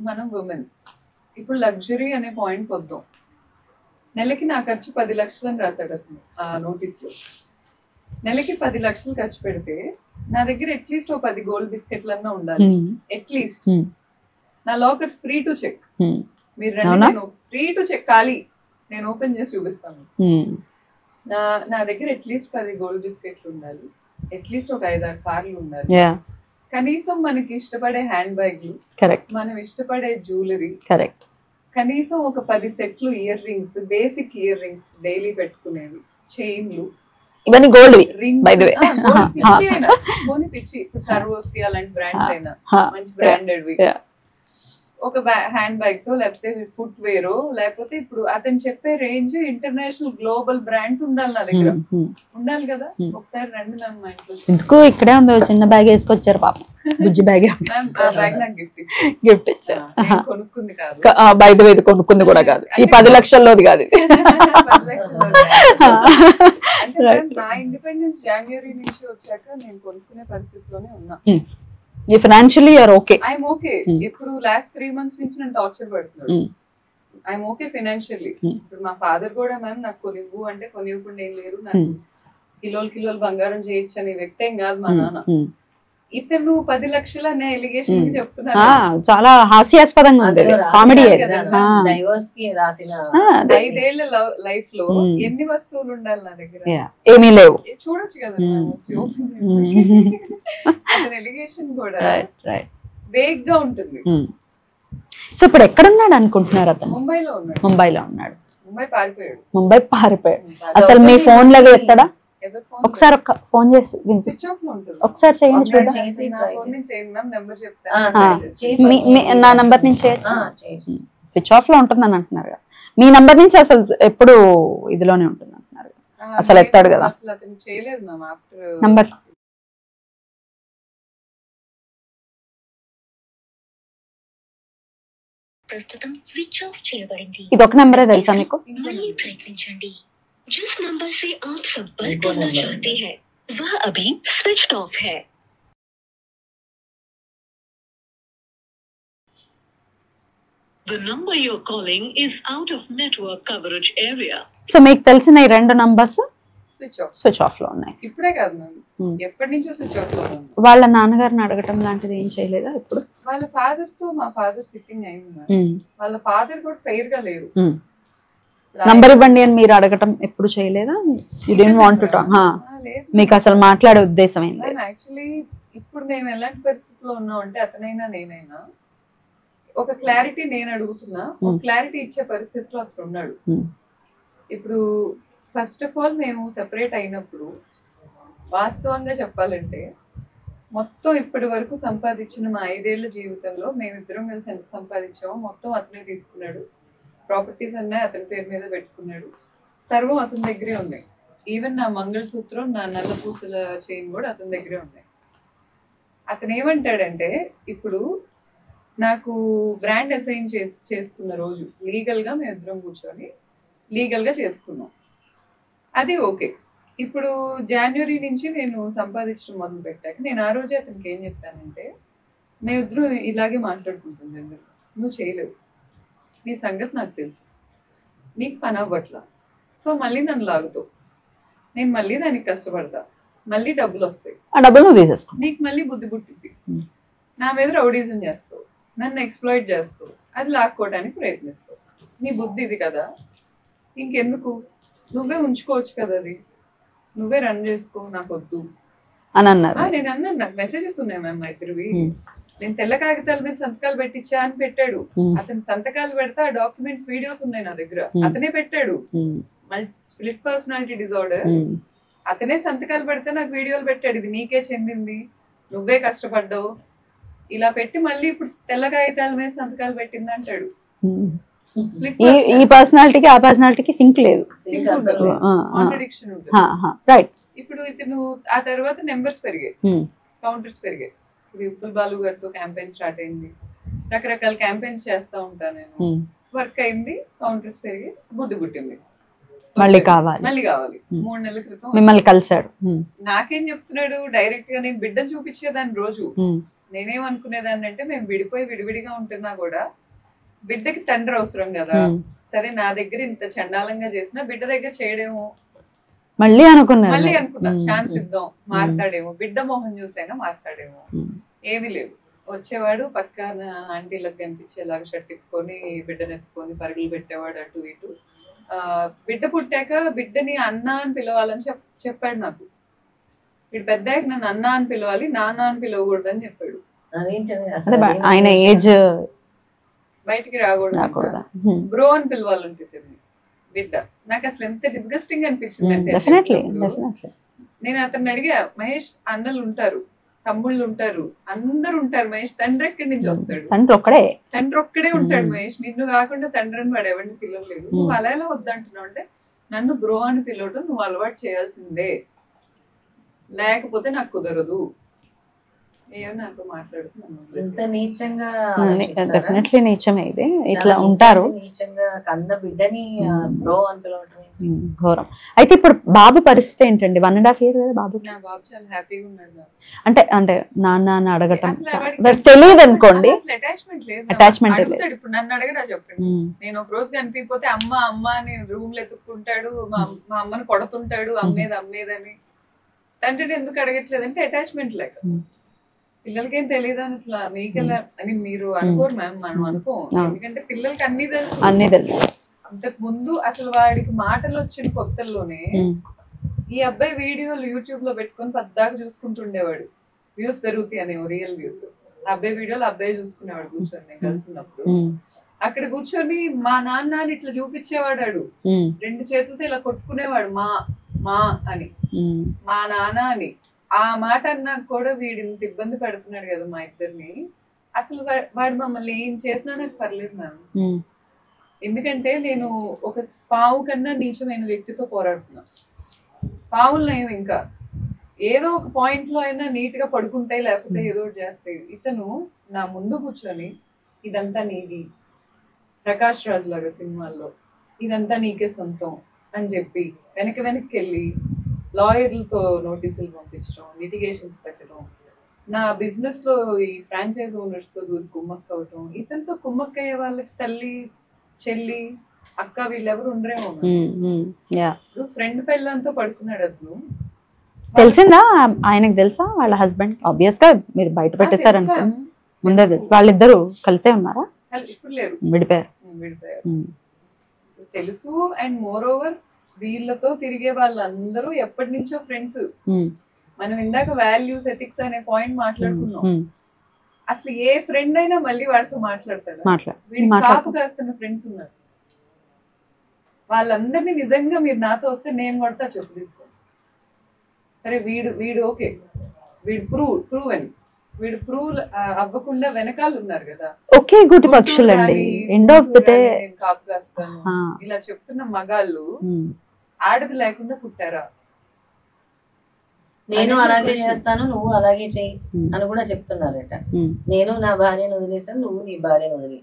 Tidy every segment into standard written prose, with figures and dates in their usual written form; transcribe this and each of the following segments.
మనం ఉమెన్ ఇప్పుడు లగ్జరీ అనే పాయింట్ వద్దాం. నెలకి నా ఖర్చు 10 లక్షలు అని రాశాడు అతను ఆ నోటీస్ లో. నెలకి 10 లక్షలు ఖర్చు పెడితే నా దగ్గర అట్లీస్ట్ 10 గోల్డ్ బిస్కెట్లన్నా ఉండాలి. అట్లీస్ట్ నా లాకర్ ఫ్రీ టు చెక్. మీరు రండి, నేను ఫ్రీ టు చెక్ ఖాళీ, నేను ఓపెన్ చేసి చూపిస్తాను. నా దగ్గర అట్లీస్ట్ 10 గోల్డ్ బిస్కెట్లు ఉండాలి, అట్లీస్ట్ ఒక 5-6 కార్లు ఉండాలి, కనీసం మనకి ఇష్టపడే హ్యాండ్ బ్యాగ్లు, మనం ఇష్టపడే జ్యువెలరీ, కనీసం ఒక 10 సెట్లు earrings, basic earrings daily పెట్టుకునేవి, చైన్లు, ఇవన్నీ గోల్డ్ రింగ్స్, పిచ్చి ఇప్పుడు సర్వోస్కి అలాంటి బ్రాండ్స్ అయినా మంచి బ్రాండెడ్ వి, ఒక హ్యాండ్ బ్యాగ్స్ లేకపోతే ఫుట్ వేర్, లేకపోతే ఇప్పుడు అతను చెప్పే రేంజ్ ఇంటర్నేషనల్ గ్లోబల్ బ్రాండ్స్ ఉండాలి నా దగ్గర. ఉండాలి కదా. ఒకసారి రండి మ్యామ్ మా ఇంట్లో. ఎందుకు ఇక్కడే ఉంది చిన్న బ్యాగ్ వేసుకొచ్చారు పాపం, బుజ్జి బ్యాగ్. బ్యాగ్ నాకు గిఫ్ట్ ఇచ్చారు. కొనుక్కుంది కాదు, బయట వేది కొనుక్కుంది కూడా కాదు, ఈ 10 లక్షల్లోది కాదు. నా ఇండిపెండెన్స్ జనవరి నుంచి వచ్చాక నేను కొనుక్కునే పరిస్థితిలోనే ఉన్నా. Financially you're okay? I'm okay. ఇప్పుడు లాస్ట్ 3 months నుంచి నన్ను టార్చర్ పెడుతున్నాడు. I'm okay financially. ఇప్పుడు మా ఫాదర్ కూడా మ్యామ్ నాకు కొనివ్వు అంటే కొనివ్వకుండా ఏం లేరు. నాకు కిలోలు బంగారం చేయొచ్చు అనే వ్యక్తి ఏం కాదు మా నాన్న. ఇతను 10 లక్షలు అనే ఎలిగేషన్ చెప్తున్నారు. చాలా హాస్యాస్పదంగా ఉంది, కామెడీ. డైవర్స్ కి రాసిన 5 ఏళ్ల లైఫ్ లో ఎన్ని వస్తువులు ఉండాలి నా దగ్గర? ఏమీ లేవు. చూడొచ్చు కదా అతని ఎలిగేషన్ కూడా వేగ్ గా ఉంటుంది. సో ఇప్పుడు ఎక్కడున్నాడు అనుకుంటున్నారు అతను? ముంబైలో ఉన్నాడు. ముంబై పారిపోయాడు. అసలు మీ ఫోన్ లాగా ఎత్తడా? ఒకసారి ఫోన్ చేసి ఒకసారి చేయండి, నా నంబర్ నుంచి స్విచ్ ఆఫ్ లో ఉంటుందని అంటున్నారు. మీ నంబర్ నుంచి అసలు ఎప్పుడు ఇదిలోనే ఉంటుంది అంటున్నారు. అసలు ఎత్తాడు కదా నంబర్. ఇది ఒక నంబరే తెలుసా మీకు? जिस नंबर से आप संपर्क करना चाहते हैं वह अभी स्विच्ड ऑफ है. The number you're calling is out of network coverage area. So మీకు తెలిసిన ఈ 2 నంబర్స్ స్విచ్ ఆఫ్ లో ఉన్నాయి. ఇప్పుడే కాదు మ్యామ్, ఎప్పటి నుంచో స్విచ్ ఆఫ్ లో ఉంది. వాళ్ళ నాన్నగారిని అడగటం లాంటిది ఏం చేయలేదా ఇప్పుడు? వాళ్ళ ఫాదర్ తో మా ఫాదర్ సిట్టింగ్ అయింది మ్యామ్. వాళ్ళ ఫాదర్ కూడా ఫెయిర్ గా లేరు. నంబర్ ఇవ్వండి అని మీరు అడగటం ఎప్పుడు చేయలేదా? You didn't want to talk? మీకు అసలు మాట్లాడే ఉద్దేశం ఏం లేదు? యాక్చువల్లీ ఇప్పుడు మేము ఎలాంటి పరిస్థితిలో ఉన్నాం అంటే అతనైనా నేనైనా ఒక క్లారిటీ నేను అడుగుతున్నా, ఒక క్లారిటీ ఇచ్చే పరిస్థితిలో అతను ఉన్నాడు. ఇప్పుడు ఫస్ట్ ఆఫ్ ఆల్ మేము సెపరేట్ అయినప్పుడు వాస్తవంగా చెప్పాలంటే మొత్తం ఇప్పటి వరకు సంపాదించిన మా 5 ఏళ్ల జీవితంలో మేమిద్దరం కలిసి ఎంత సంపాదించామో మొత్తం అతనే తీసుకున్నాడు. ప్రాపర్టీస్ అన్నీ అతని పేరు మీద పెట్టుకున్నాడు. సర్వం అతని దగ్గరే ఉన్నాయి. ఈవెన్ నా మంగళసూత్రం, నా నల్ల పూసల చైన్ కూడా అతని దగ్గరే ఉన్నాయి. అతను ఏమంటాడంటే ఇప్పుడు నాకు బ్రాండ్ అసైన్ చేసుకున్న రోజు లీగల్గా మేము ఇద్దరం కూర్చొని లీగల్గా చేసుకున్నాం, అది ఓకే. ఇప్పుడు జనవరి నుంచి నేను సంపాదించడం మొదలు పెట్టాక నేను ఆ రోజే అతనికి ఏం చెప్పానంటే మేమిద్దరం ఇలాగే మాట్లాడుకుంటుంది, నువ్వు చేయలేవు, నీ సంగతి నాకు తెలుసు, నీకు పని అవ్వట్లా, సో మళ్ళీ నన్ను లాగుతావు, నేను మళ్ళీ దానికి కష్టపడతా, మళ్ళీ డబ్బులు వస్తాయి, ఆ డబ్బులు నువ్వు తీసేసుకో, నీకు మళ్ళీ బుద్ధి పుట్టింది, నా మీద రౌడీజం చేస్తావు, నన్ను ఎక్స్ప్లాయిట్ చేస్తావు, అది లాక్కోవడానికి ప్రయత్నిస్తావు, నీ బుద్ధి ఇది కదా, ఇంకెందుకు, నువ్వే ఉంచుకోవచ్చు కదా, అది నువ్వే రన్ చేసుకో, నాకు వద్దు అని అన్నారు. నేను అన్నాను, నాకు మెసేజెస్ ఉన్నాయి మ్యామ్ మా ఇద్దరివి, నేను తెల్ల కాగితాల మీద సంతకాలు పెట్టించా అని పెట్టాడు. అతను సంతకాలు పెడితే ఆ డాక్యుమెంట్స్ వీడియోస్ ఉన్నాయి నా దగ్గర, అతనే పెట్టాడు. స్ప్లిట్ పర్సనాలిటీ డిజార్డర్, అతనే సంతకాలు పెడితే నాకు వీడియోలు పెట్టాడు, ఇది నీకే చెందింది, నువ్వే కష్టపడ్డావు, ఇలా పెట్టి మళ్ళీ ఇప్పుడు తెల్ల కాగితాల మీద సంతకాలు పెట్టింది అంటాడు. ఈ పర్సనాలిటీకి ఆ పర్సనాలిటీకి సింక్ లేదు, కాంట్రడిక్షన్ ఉంటుంది. రైట్. ఇప్పుడు ఇతను ఆ తర్వాత నెంబర్స్ పెరిగాయి, కౌంటర్స్ పెరిగాయి. ఇప్పుడు ఉప్పుల్ బాలు గారితో క్యాంపెయిన్ స్టార్ట్ అయింది, రకరకాల క్యాంపెయిన్స్ చేస్తా ఉంటాను నేను, వర్క్ అయింది, కౌంటర్స్ పెరిగి బుద్ధి పుట్టింది. మళ్ళీ కావాలి 3 నెలల క్రితం మిమ్మల్ని కలిసాడు. నాకేం చెప్తున్నాడు డైరెక్ట్ గా, నేను బిడ్డను చూపించేదాన్ని రోజు. నేనేమనుకునేదాన్ని అంటే మేము విడిపోయి విడివిడిగా ఉంటున్నా కూడా బిడ్డకి తండ్రి అవసరం కదా, సరే నా దగ్గర ఇంత చండాలంగా చేసినా బిడ్డ దగ్గర చేయడేమో మళ్ళీ అనుకున్నా ఛాన్స్ ఇద్దాం, మారుతాడేమో, బిడ్డ మోహన్ చూసైనా మారుతాడేమో. ఏమీ లేదు, వచ్చేవాడు పక్కన ఆంటీలకు కనిపించేలాగా షర్ట్ ఇప్పుకొని బిడ్డను ఎత్తుకొని పరుగులు పెట్టేవాడు అటు ఇటు. బిడ్డ పుట్టాక బిడ్డని అన్న అని పిలవాలని చెప్పాడు నాకు. వీడు పెద్దాక నన్ను అన్న అని పిలవాలి, నాన్న అని పిలవకూడదు అని చెప్పాడు. ఆయన ఏజ్ బయటికి రాకూడదు, బ్రో అని పిలవాలంటే బిడ్డ. నాకు అసలు ఎంత డిస్గస్టింగ్ అనిపించింది అంటే, నేను అతన్ని అడిగా, మహేష్ అన్నలు ఉంటారు, తమ్ముళ్ళు ఉంటారు, అందరు ఉంటారు, మహేష్ తండ్రి ఎక్కడి నుంచి వస్తాడు? తండ్రి ఒక్కడే ఉంటాడు మహేష్, నిన్ను కాకుండా తండ్రిని వాడు ఎవరిని పిలవలేదు. నువ్వు అలా ఎలా వద్దంటున్నావు అంటే, నన్ను బ్రో అని పిలవడం నువ్వు అలవాటు చేయాల్సిందే, లేకపోతే నాకు కుదరదు. డెఫినెట్లీ నీచమే ఇది, ఇట్లా ఉంటారు ఘోరం. అయితే ఇప్పుడు బాబు పరిస్థితి ఏంటండి? 1.5 years కదా బాబు. అంటే అంటే నాన్న అని అడగటం తెలియదు అనుకోండి, అటాచ్మెంట్ లేదు. ఇప్పుడు నన్ను అడగరా చెప్పండి, నేను ఒక రోజు కనిపిపోతే అమ్మ అమ్మ అని రూమ్ లో ఎత్తుక్కుంటాడు, మా అమ్మని కొడుతుంటాడు, అమ్మేదని. తండ్రిని ఎందుకు అడగట్లేదు అంటే అటాచ్మెంట్ లేక. పిల్లలకేం తెలియదు అని అసలు మీకెలా అని మీరు అనుకోరు మ్యామ్, మనం అనుకో. ఎందుకంటే పిల్లలకి అన్ని తెలుసు. అంతకు ముందు అసలు వాడికి మాటలు వచ్చిన కొత్తల్లోనే ఈ అబ్బాయి వీడియోలు యూట్యూబ్ లో పెట్టుకొని పద్దాకా చూసుకుంటుండేవాడు. వ్యూస్ పెరుగుతాయి అనేవి, రియల్ వ్యూస్. అబ్బాయి వీడియోలు అబ్బాయి చూసుకునేవాడు కూర్చొని, నేను కలిసినప్పుడు. అక్కడ కూర్చొని మా నాన్న అని ఇట్లా చూపించేవాడు, 2 చేతులతో ఇలా కొట్టుకునేవాడు, మా మా అని, మా నాన్న అని. ఆ మాట అన్నా కూడా వీడు ఇంత ఇబ్బంది పెడుతున్నాడు కదా మా ఇద్దరిని. అసలు వాడు మమ్మల్ని ఏం చేసినా నాకు పర్లేదు మ్యామ్, ఎందుకంటే నేను ఒక పావు కన్నా నీచమైన వ్యక్తితో పోరాడుతున్నా. పావులు ఏమి ఇంకా ఏదో ఒక పాయింట్ లో అయినా నీట్ గా పడుకుంటాయి, లేకపోతే ఏదో ఒకటి చేస్తాయి. ఇతను నా ముందు కూర్చొని ఇదంతా నీది, ప్రకాష్ రాజ్ లాగా సినిమాల్లో ఇదంతా నీకే సొంతం అని చెప్పి వెనక్కి వెళ్ళి లాయర్లతో నోటీసులు పంపించడం, లిటిగేషన్స్ పెట్టడం, నా బిజినెస్ లో ఈ ఫ్రాంచైజ్ ఓనర్స్ తో దూరి కుమ్మక్క అవటం. ఇతనితో కుమ్మక్క అయ్యే వాళ్ళకి తల్లి చెల్లి అక్క వీళ్ళెవరు ఉండరేమో. ఫ్రెండ్ పెళ్ళంతో పడుకున్నాడు అతను. తెలిసిందా ఆయనకు? తెలుసా వాళ్ళ హస్బెండ్? ఆబ్వియస్ గా మీరు బయట పెట్టేశారనుకో, ముందే తెలుసు. వాళ్ళిద్దరు కలిసే ఉన్నారా? ఇప్పుడు లేరు, విడిపోయారు. తెలుసు. అండ్ మోర్ ఓవర్ వీళ్ళతో తిరిగే వాళ్ళందరూ ఎప్పటి నుంచో ఫ్రెండ్స్. మనం ఇందాక వాల్యూస్ ఎథిక్స్ అనే పాయింట్ మాట్లాడుకున్నాం. అసలు ఏ ఫ్రెండ్ అయినా మళ్ళీ వాడితో మాట్లాడతాడు. కాపు కాస్తున్న ఫ్రెండ్స్ ఉన్నారు, వాళ్ళందరినీ నిజంగా మీరు నాతో వస్తే నేను కొడతా చెప్పు తీసుకో. సరే వీడు ఓకే, వీడు ప్రూవెన్, వీడు ప్రూవ్ అవ్వకుండా వెనకాల ఉన్నారు కదా, ఓకే గుడి పక్షులండి. కాపు కాస్తాను ఇలా చెప్తున్న మగాళ్ళు ఆడది లేకుండా పుట్టారా? నేను అలాగే చేస్తాను, నువ్వు అలాగే చెయ్యి అని కూడా చెప్తున్నారట. నేను నా భార్యను వదిలేసాను, నువ్వు నీ భార్యను వదిలే.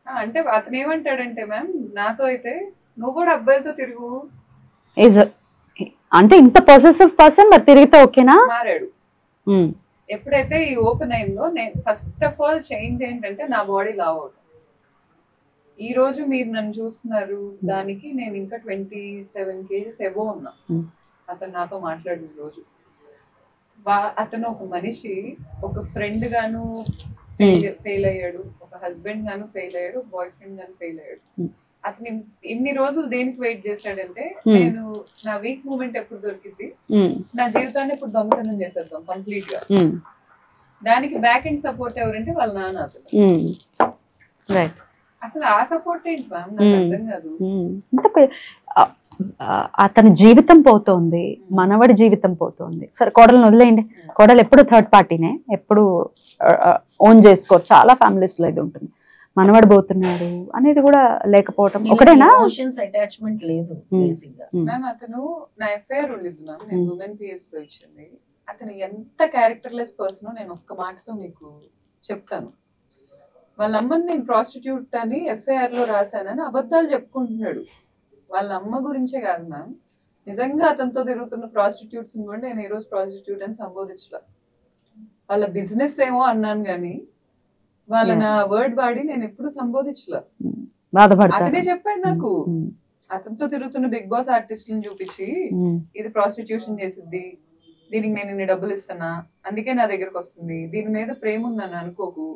అంటే అతను ఏమంటాడంటే మ్యామ్, నాతో అయితే నువ్వు కూడా అబ్బాయిలతో తిరుగు అంటే ఇంత పొసెసివ్ పర్సన్ మరి తిరిగితే ఓకేనా? మారాడు. ఎప్పుడైతే ఈ ఓపెన్ అయిందో, నేను ఫస్ట్ ఆఫ్ ఆల్ చేంజ్ ఏంటంటే నా బాడీ లావ్ అవడం. ఈ రోజు మీరు నన్ను చూస్తున్నారు, దానికి నేను ఇంకా 27 kgs ఎబో ఉన్నా. అతను నాతో మాట్లాడిన రోజు అతను ఒక మనిషి, ఒక ఫ్రెండ్ గాను ఫెయిల్ అయ్యాడు, ఒక హస్బెండ్ గాను ఫెయిల్ అయ్యాడు, బాయ్ ఫ్రెండ్ గాను ఫెయిల్ అయ్యాడు. అతను ఇన్ని రోజులు దేనికి వెయిట్ చేశాడంటే, నేను నా వీక్ మూమెంట్ ఎప్పుడు దొరికింది, నా జీవితాన్ని ఇప్పుడు దొంగతనం చేసేద్దాం కంప్లీట్ గా. దానికి బ్యాక్ ఎండ్ సపోర్ట్ ఎవరంటే వాళ్ళ నాన్న. అతను అసలు ఆ సపోర్ట్ ఏంటి మ్యామ్, నాకు అర్థం కాదు. అతని జీవితం పోతోంది, మనవడి జీవితం పోతోంది. సరే కోడలను వదిలేయండి, కోడలు ఎప్పుడు థర్డ్ పార్టీనే, ఎప్పుడు ఓన్ చేసుకోరు. చాలా ఫ్యామిలీస్ లో ఇది ఉంటుంది. మనవడు పోతున్నాడు అనేది కూడా లేకపోవటం ఒకటేనా? అటాచ్మెంట్ లేదు. మ్యామ్ అతను నా ఎఫ్ఐఆర్ ఉండిద్దు మ్యామ్, నేను ఉమెన్ పిఎస్ లో ఇచ్చింది. అతను ఎంత క్యారెక్టర్లెస్ పర్సన్ నేను ఒక్క మాటతో మీకు చెప్తాను. వాళ్ళ అమ్మని నేను ప్రాస్టిట్యూట్ అని ఎఫ్ఐఆర్ లో రాశానని అబద్ధాలు చెప్పుకుంటున్నాడు. వాళ్ళ అమ్మ గురించే కాదు మ్యామ్, నిజంగా అతనితో తిరుగుతున్న ప్రాస్టిట్యూట్స్ కూడా నేను ఈ రోజు ప్రాస్టిట్యూట్ అని సంబోధించలే. వాళ్ళ బిజినెస్ ఏమో అన్నాను గానీ వాళ్ళ నా వర్డ్ వాడి నేను ఎప్పుడు సంబోధించలే. అతనే చెప్పాడు నాకు, అతనితో తిరుగుతున్న బిగ్ బాస్ ఆర్టిస్టులను చూపించి ఇది ప్రాస్టిట్యూషన్ చేసిద్ది, దీనికి నేను ఇన్ని డబ్బులు ఇస్తున్నా, అందుకే నా దగ్గరకు వస్తుంది, దీని మీద ప్రేమ ఉందని అనుకోకు,